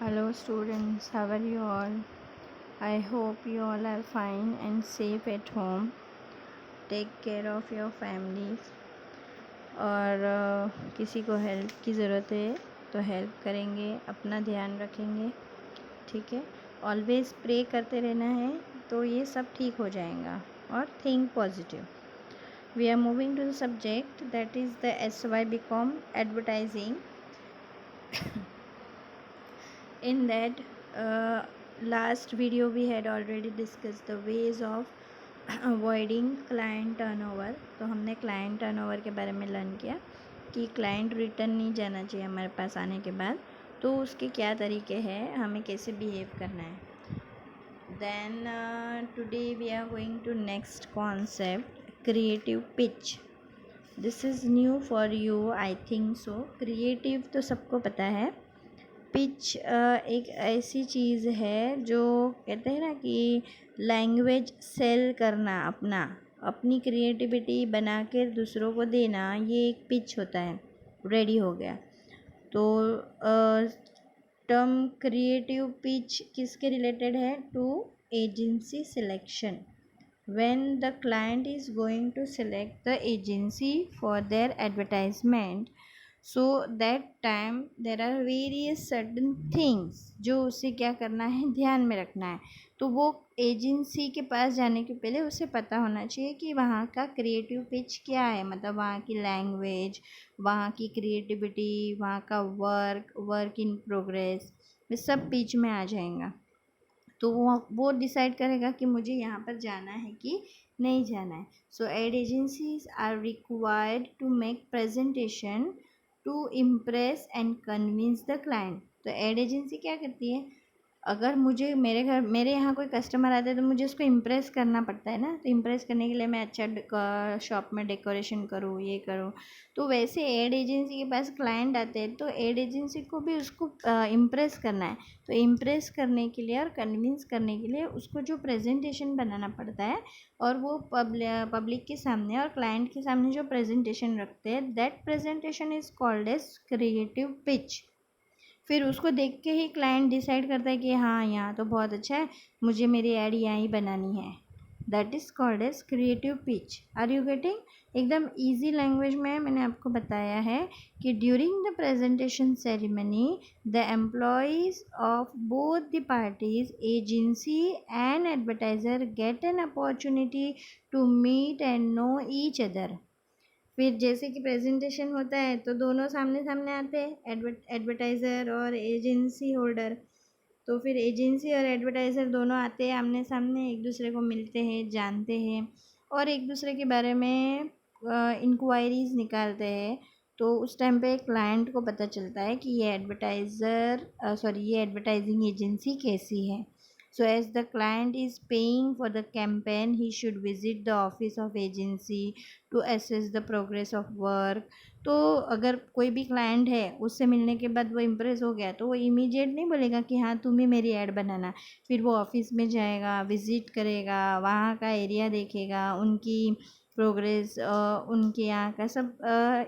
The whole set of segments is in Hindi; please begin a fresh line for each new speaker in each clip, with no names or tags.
Hello students, how are you all? I hope you all are fine and safe at home. Take care of your families. और किसी को हेल्प की ज़रूरत है तो हेल्प करेंगे, अपना ध्यान रखेंगे, ठीक है। ऑलवेज़ प्रे करते रहना है तो ये सब ठीक हो जाएगा। और think positive. We are moving to the subject that is the SY/BCom advertising. In that last video we had already discussed the ways of avoiding client turnover। तो हमने client turnover के बारे में लर्न किया कि client रिटर्न नहीं जाना चाहिए हमारे पास आने के बाद, तो उसके क्या तरीके हैं, हमें कैसे बिहेव करना है। Then today we are going to next concept, creative pitch। This is new for you, I think so। creative तो सबको पता है। पिच एक ऐसी चीज़ है जो कहते हैं ना कि लैंग्वेज सेल करना, अपनी क्रिएटिविटी बना कर दूसरों को देना, ये एक पिच होता है। रेडी हो गया तो टर्म क्रिएटिव पिच किसके रिलेटेड है? To agency selection. when the client is going to select the agency for their advertisement, so that time there are various certain things जो उसे क्या करना है, ध्यान में रखना है। तो वो एजेंसी के पास जाने के पहले उसे पता होना चाहिए कि वहाँ का क्रिएटिव पिच क्या है, मतलब वहाँ की लैंग्वेज, वहाँ की क्रिएटिविटी, वहाँ का वर्क इन प्रोग्रेस, ये सब पिच में आ जाएगा। तो वो डिसाइड करेगा कि मुझे यहाँ पर जाना है कि नहीं जाना है। So ad agencies are required to make presentation to impress and convince the client. तो एड एजेंसी क्या करती है, अगर मुझे मेरे यहाँ कोई कस्टमर आता है तो मुझे उसको इम्प्रेस करना पड़ता है ना। तो इम्प्रेस करने के लिए मैं अच्छा शॉप में डेकोरेशन करूँ, ये करूँ। तो वैसे एड एजेंसी के पास क्लाइंट आते हैं तो एड एजेंसी को भी उसको इम्प्रेस करना है। तो इम्प्रेस करने के लिए और कन्विंस करने के लिए उसको जो प्रेजेंटेशन बनाना पड़ता है, और वो पब्लिक के सामने और क्लाइंट के सामने जो प्रेजेंटेशन रखते हैं, that presentation is called as creative pitch. फिर उसको देख के ही क्लाइंट डिसाइड करता है कि हाँ, यहाँ तो बहुत अच्छा है, मुझे मेरी ऐड यहाँ ही बनानी है। That is called as creative pitch. Are you getting? एकदम ईजी लैंग्वेज में मैंने आपको बताया है कि during the presentation ceremony the employees of both the parties, agency and advertiser, get an opportunity to meet and know each other. फिर जैसे कि प्रेजेंटेशन होता है तो दोनों सामने सामने आते हैं, एडवर्टाइज़र और एजेंसी होल्डर। तो फिर एजेंसी और एडवर्टाइज़र दोनों आते हैं आमने सामने, एक दूसरे को मिलते हैं, जानते हैं और एक दूसरे के बारे में इंक्वायरीज़ निकालते हैं। तो उस टाइम पे क्लाइंट को पता चलता है कि ये ये एडवर्टाइजिंग एजेंसी कैसी है। So as the client is paying for the campaign, he should visit the office of agency to assess the progress of work। तो अगर कोई भी क्लाइंट है, उससे मिलने के बाद वो इम्प्रेस हो गया तो वो इमीडिएट नहीं बोलेगा कि हाँ तुम ही मेरी ऐड बनाना। फिर वो ऑफिस में जाएगा, विज़िट करेगा, वहाँ का एरिया देखेगा, उनकी प्रोग्रेस, उनके यहाँ का सब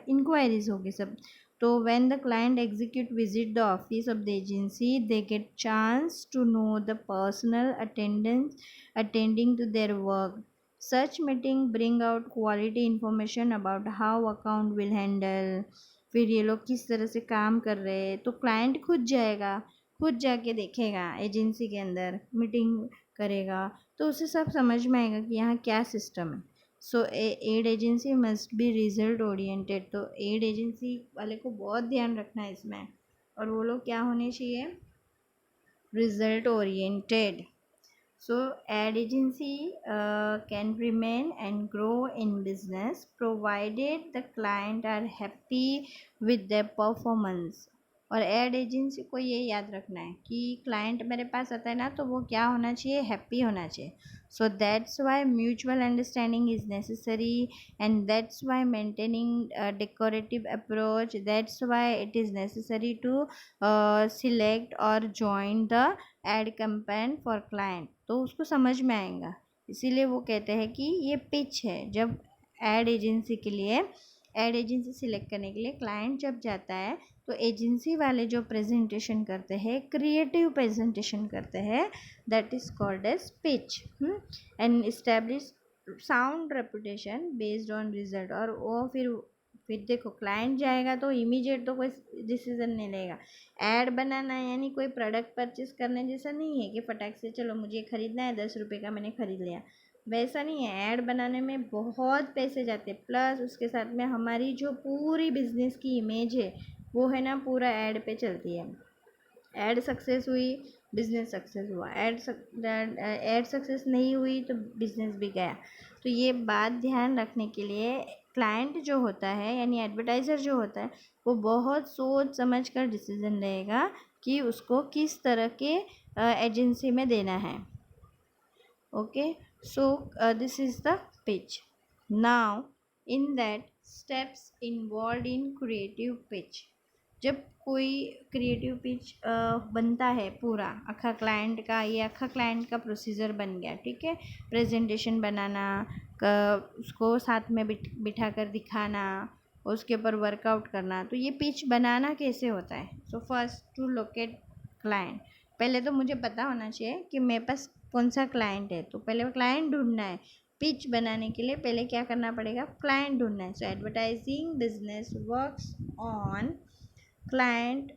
इंक्वायरीज होगी सब। तो when the client executive visit the office of the agency, they get chance to know the personal attending to their work। Such meeting bring out quality information about how account will handle। फिर ये लोग किस तरह से काम कर रहे हैं, तो क्लाइंट खुद जाके देखेगा, एजेंसी के अंदर मीटिंग करेगा, तो उसे सब समझ में आएगा कि यहाँ क्या सिस्टम है। So ad agency must be result oriented. तो एड एजेंसी वाले को बहुत ध्यान रखना है इसमें, और वो लोग क्या होने चाहिए? Result oriented. So ad agency can remain and grow in business provided the client are happy with their performance। और एड एजेंसी को ये याद रखना है कि क्लाइंट मेरे पास आता है ना, तो वो क्या होना चाहिए? हैप्पी होना चाहिए। So that's why mutual understanding is necessary and that's why maintaining decorative approach, that's why it is necessary to select और join the ad campaign for client. तो उसको समझ में आएगा, इसीलिए वो कहते हैं कि ये पिच है। जब एड एजेंसी सिलेक्ट करने के लिए क्लाइंट जब जाता है तो एजेंसी वाले जो प्रेजेंटेशन करते हैं, क्रिएटिव प्रेजेंटेशन करते हैं, that is called as pitch. And establish sound reputation based on result. और वो फिर देखो क्लाइंट जाएगा तो इमीडिएट तो कोई डिसीजन नहीं लेगा। ऐड बनाना यानी कोई प्रोडक्ट परचेज करने जैसा नहीं है कि फटाक से चलो मुझे खरीदना है, 10 रुपये का मैंने खरीद लिया, वैसा नहीं है। ऐड बनाने में बहुत पैसे जाते हैं, प्लस उसके साथ में हमारी जो पूरी बिजनेस की इमेज है वो है ना पूरा ऐड पे चलती है। ऐड सक्सेस हुई, बिजनेस सक्सेस हुआ। ऐड सक्सेस नहीं हुई तो बिजनेस भी गया। तो ये बात ध्यान रखने के लिए क्लाइंट जो होता है यानी एडवर्टाइज़र जो होता है वो बहुत सोच समझ कर डिसीजन लेगा कि उसको किस तरह के एजेंसी में देना है। Okay, so this is the pitch. Now in that steps involve in creative pitch. जब कोई क्रिएटिव पिच बनता है पूरा अखा क्लाइंट का, ये अखा क्लाइंट का प्रोसीजर बन गया, ठीक है। प्रेजेंटेशन बनाना, उसको साथ में बिठा कर दिखाना, उसके ऊपर वर्कआउट करना। तो ये पिच बनाना कैसे होता है? So first to locate client, पहले तो मुझे पता होना चाहिए कि मेरे पास कौन सा क्लाइंट है। तो पहले क्लाइंट ढूंढना है। पिच बनाने के लिए पहले क्या करना पड़ेगा? क्लाइंट ढूंढना है। So advertising business works on client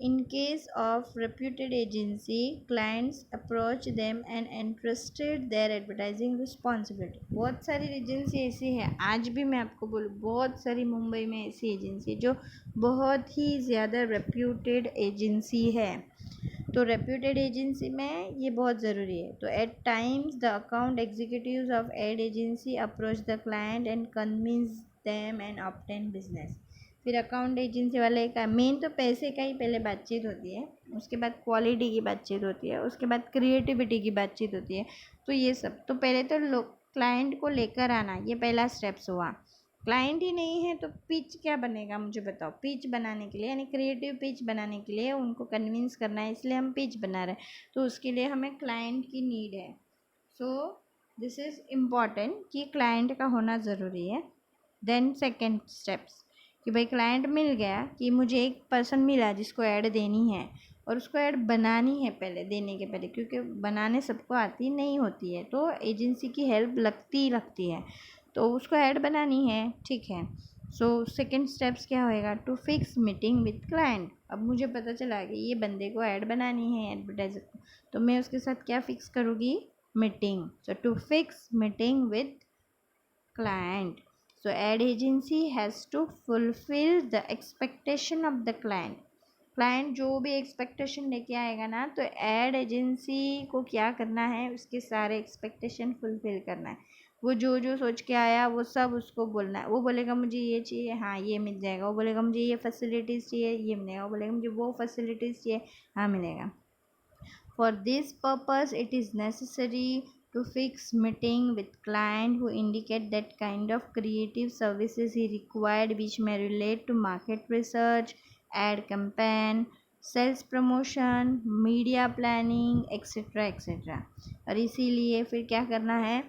in case of reputed agency, clients approach them and entrusted their advertising responsibility। बहुत सारी एजेंसी ऐसी है, आज भी मैं आपको बोलूँ बहुत सारी मुंबई में ऐसी एजेंसी है जो बहुत ही ज़्यादा रेप्यूटेड एजेंसी है। तो रेप्यूटेड एजेंसी में ये बहुत ज़रूरी है। तो at times the account executives of ad agency approach the client and convince them and obtain business. फिर अकाउंट एजेंसी वाले का मेन तो पैसे का ही पहले बातचीत होती है, उसके बाद क्वालिटी की बातचीत होती है, उसके बाद क्रिएटिविटी की बातचीत होती है। तो ये सब तो पहले तो क्लाइंट को लेकर आना, ये पहला स्टेप्स हुआ। क्लाइंट ही नहीं है तो पिच क्या बनेगा मुझे बताओ? पिच बनाने के लिए यानी क्रिएटिव पिच बनाने के लिए उनको कन्विंस करना है, इसलिए हम पिच बना रहे हैं। तो उसके लिए हमें क्लाइंट की नीड है। सो दिस इज़ इम्पॉर्टेंट कि क्लाइंट का होना ज़रूरी है। देन सेकेंड स्टेप्स कि भाई क्लाइंट मिल गया, कि मुझे एक पर्सन मिला जिसको ऐड देनी है और उसको ऐड बनानी है पहले, देने के पहले, क्योंकि बनाने सबको आती नहीं होती है तो एजेंसी की हेल्प लगती है। तो उसको ऐड बनानी है, ठीक है। सो सेकेंड स्टेप्स क्या होएगा? To fix meeting with client. अब मुझे पता चला कि ये बंदे को ऐड बनानी है एडवर्टाइजर को, तो मैं उसके साथ क्या फिक्स करूँगी? Meeting. So to fix meeting with client, so ad agency has to fulfill the expectation of the client। Client जो भी एक्सपेक्टेशन लेके आएगा ना, तो एड एजेंसी को क्या करना है? उसके सारे एक्सपेक्टेशन फुलफिल करना है। वो जो जो सोच के आया वो सब उसको बोलना है। वो बोलेगा मुझे ये चाहिए, हाँ ये मिल जाएगा। वो बोलेगा मुझे ये फैसिलिटीज़ चाहिए, ये मिलेगा। वो बोलेगा मुझे वो फैसिलिटीज़ चाहिए, हाँ मिलेगा। For this purpose, it is necessary to fix meeting with client who indicate that kind of creative services he required, which may relate to market research, ad campaign, sales promotion, media planning, etcetera etcetera. और इसीलिए फिर क्या करना है?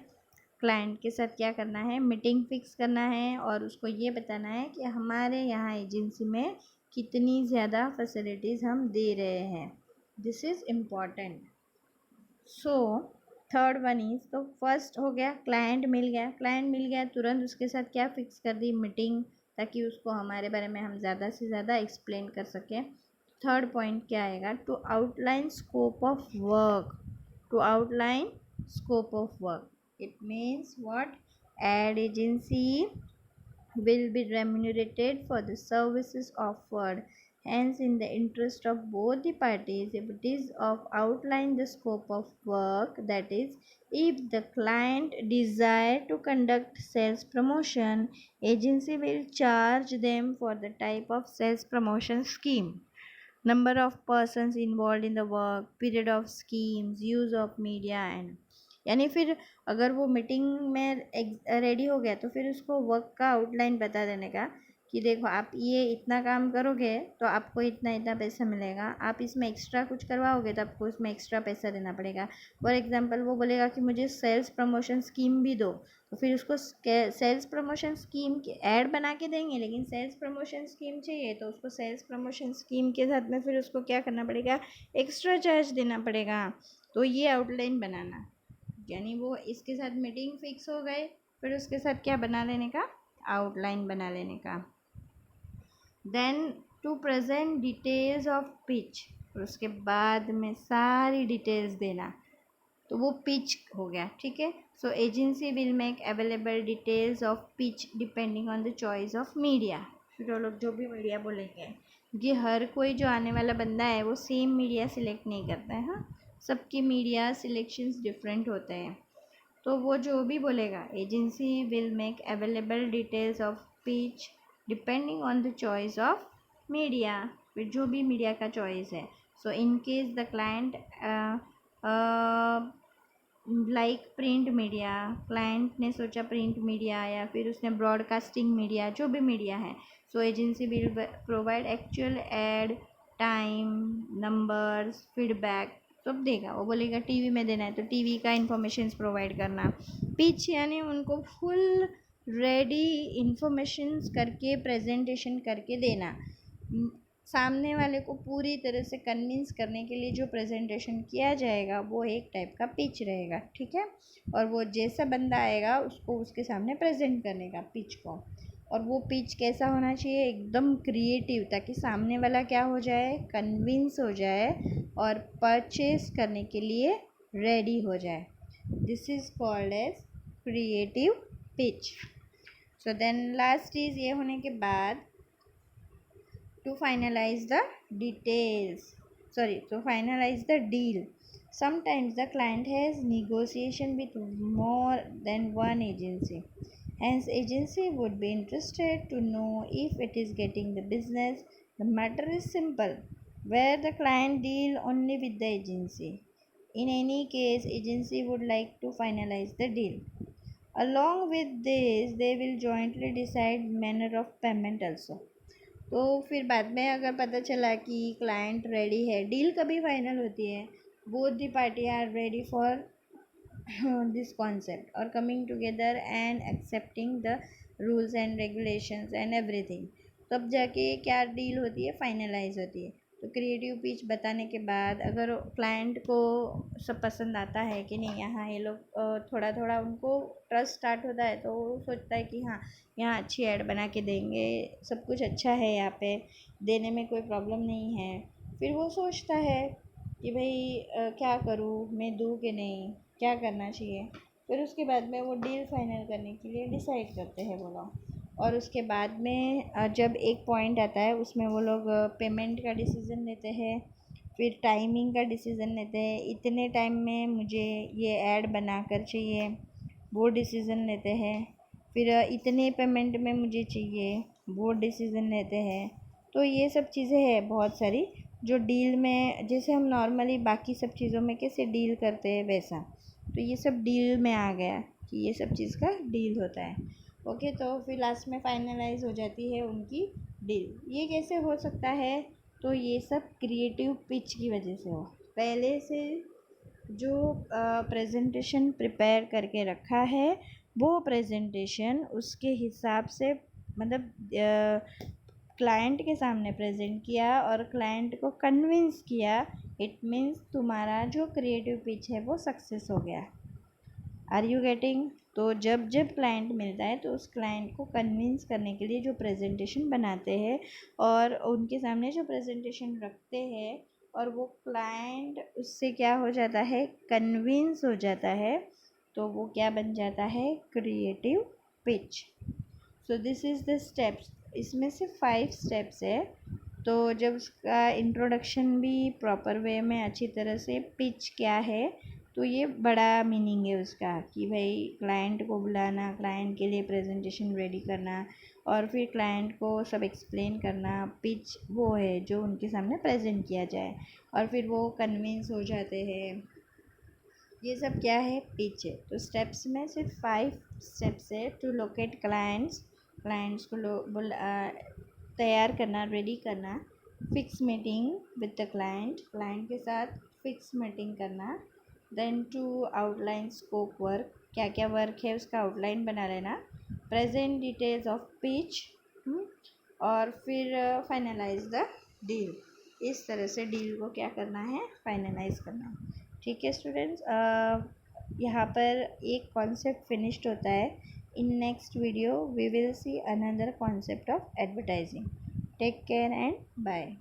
क्लाइंट के साथ क्या करना है? मीटिंग फिक्स करना है और उसको ये बताना है कि हमारे यहाँ एजेंसी में कितनी ज़्यादा फैसिलिटीज़ हम दे रहे हैं। This is important. So third one is, तो फर्स्ट हो गया क्लाइंट मिल गया। क्लाइंट मिल गया तुरंत उसके साथ क्या फिक्स कर दी? मीटिंग, ताकि उसको हमारे बारे में हम ज़्यादा से ज़्यादा एक्सप्लेन कर सकें। थर्ड पॉइंट क्या आएगा? To outline scope of work. To outline scope of work, it means what? Ad agency will be remunerated for the services offered. Hence, in the interest of both the parties, if it is of outline the scope of work, that is, if the client desire to conduct sales promotion, agency will charge them for the type of sales promotion scheme, number of persons involved in the work, period of schemes, use of media and यानी फिर अगर वो मीटिंग में रेडी हो गया तो फिर उसको वर्क का आउटलाइन बता देने का कि देखो आप ये इतना काम करोगे तो आपको इतना इतना पैसा मिलेगा, आप इसमें एक्स्ट्रा कुछ करवाओगे तो आपको इसमें एक्स्ट्रा पैसा देना पड़ेगा। फॉर एग्जांपल वो बोलेगा कि मुझे सेल्स प्रमोशन स्कीम भी दो, तो फिर उसको सेल्स प्रमोशन स्कीम के ऐड बना के देंगे, लेकिन सेल्स प्रमोशन स्कीम चाहिए तो उसको सेल्स प्रमोशन स्कीम के साथ में फिर उसको क्या करना पड़ेगा, एक्स्ट्रा चार्ज देना पड़ेगा। तो ये आउटलाइन बनाना, यानी वो इसके साथ मीटिंग फिक्स हो गए, फिर उसके साथ क्या बना लेने का, आउटलाइन बना लेने का। Then to present details of pitch, और उसके बाद में सारी डिटेल्स देना, तो वो पिच हो गया, ठीक है। So agency will make available details of pitch depending on the choice of media. फिर वो लोग जो भी मीडिया बोलेंगे, क्योंकि हर कोई जो आने वाला बंदा है वो सेम मीडिया सिलेक्ट नहीं करता है, हाँ, सबकी मीडिया सिलेक्शंस डिफरेंट होते हैं। तो वो जो भी बोलेगा, agency will make available details of pitch depending on the choice of media, फिर जो भी मीडिया का चॉइस है। So in case the client like print media, client ने सोचा प्रिंट मीडिया या फिर उसने ब्रॉडकास्टिंग मीडिया, जो भी मीडिया है, so agency will provide actual ad time numbers feedback सब देगा। वो बोलेगा टीवी में देना है तो टीवी का इंफॉर्मेशन प्रोवाइड करना। पिच यानी उनको फुल रेडी इंफॉर्मेशंस करके प्रेजेंटेशन करके देना, सामने वाले को पूरी तरह से कन्विंस करने के लिए जो प्रेजेंटेशन किया जाएगा वो एक टाइप का पिच रहेगा, ठीक है। और वो जैसा बंदा आएगा उसको उसके सामने प्रेजेंट करने का पिच को। और वो पिच कैसा होना चाहिए, एकदम क्रिएटिव, ताकि सामने वाला क्या हो जाए, कन्विंस हो जाए और परचेस करने के लिए रेडी हो जाए। This is called as creative pitch. So then last is ये होने के बाद to finalize the finalize the deal. Sometimes the client has negotiation with more than one agency, hence agency would be interested to know if it is getting the business. The matter is simple, where the client deal only with the agency. In any case, agency would like to finalize the deal. Along with this, they will jointly decide manner of payment also. तो फिर बाद में अगर पता चला कि क्लाइंट रेडी है, डील कभी फाइनल होती है, both the party are ready for this concept और coming together and accepting the rules and regulations and everything, तब जाके क्या डील होती है, फाइनलाइज होती है। तो क्रिएटिव पिच बताने के बाद अगर क्लाइंट को सब पसंद आता है कि नहीं, यहाँ ये लोग थोड़ा थोड़ा उनको ट्रस्ट स्टार्ट होता है, तो वो सोचता है कि हाँ यहाँ अच्छी ऐड बना के देंगे, सब कुछ अच्छा है, यहाँ पे देने में कोई प्रॉब्लम नहीं है। फिर वो सोचता है कि भाई क्या करूँ, मैं दूँ कि नहीं, क्या करना चाहिए। फिर उसके बाद में वो डील फाइनल करने के लिए डिसाइड करते हैं वो लोग। और उसके बाद में जब एक पॉइंट आता है उसमें वो लोग पेमेंट का डिसीज़न लेते हैं, फिर टाइमिंग का डिसीज़न लेते हैं, इतने टाइम में मुझे ये ऐड बनाकर चाहिए, वो डिसीज़न लेते हैं। फिर इतने पेमेंट में मुझे चाहिए, वो डिसीज़न लेते हैं। तो ये सब चीज़ें हैं बहुत सारी, जो डील में जैसे हम नॉर्मली बाकी सब चीज़ों में कैसे डील करते हैं वैसा, तो ये सब डील में आ गया कि ये सब चीज़ का डील होता है। ओके, तो फिर लास्ट में फाइनलाइज हो जाती है उनकी डील। ये कैसे हो सकता है, तो ये सब क्रिएटिव पिच की वजह से हो। पहले से जो प्रेजेंटेशन प्रिपेयर करके रखा है वो प्रेजेंटेशन उसके हिसाब से, मतलब क्लाइंट के सामने प्रेजेंट किया और क्लाइंट को कन्विंस किया, इट मीन्स तुम्हारा जो क्रिएटिव पिच है वो सक्सेस हो गया। Are you getting? तो जब जब क्लाइंट मिलता है तो उस क्लाइंट को कन्विंस करने के लिए जो प्रेजेंटेशन बनाते हैं और उनके सामने जो प्रेजेंटेशन रखते हैं और वो क्लाइंट उससे क्या हो जाता है, कन्विंस हो जाता है, तो वो क्या बन जाता है, creative pitch. So this is the steps, इसमें से 5 स्टेप्स है। तो जब उसका इंट्रोडक्शन भी प्रॉपर वे में अच्छी तरह से, पिच क्या है, तो ये बड़ा मीनिंग है उसका कि भाई क्लाइंट को बुलाना, क्लाइंट के लिए प्रेजेंटेशन रेडी करना और फिर क्लाइंट को सब एक्सप्लेन करना। पिच वो है जो उनके सामने प्रेजेंट किया जाए और फिर वो कन्विंस हो जाते हैं, ये सब क्या है, पिच है। तो स्टेप्स में सिर्फ 5 स्टेप्स है। टू लोकेट क्लाइंट्स, क्लाइंट्स को तैयार करना, रेडी करना। Fix meeting with the client, client के साथ फिक्स मीटिंग करना। Then to outline scope work, क्या क्या वर्क है उसका आउटलाइन बना लेना, प्रेजेंट डिटेल्स ऑफ पिच, और फिर फाइनलाइज द डील। इस तरह से डील को क्या करना है, फाइनलाइज करना है। ठीक है स्टूडेंट्स, यहाँ पर एक कॉन्सेप्ट फिनिश्ड होता है। In next video we will see another concept of advertising. Take care and bye.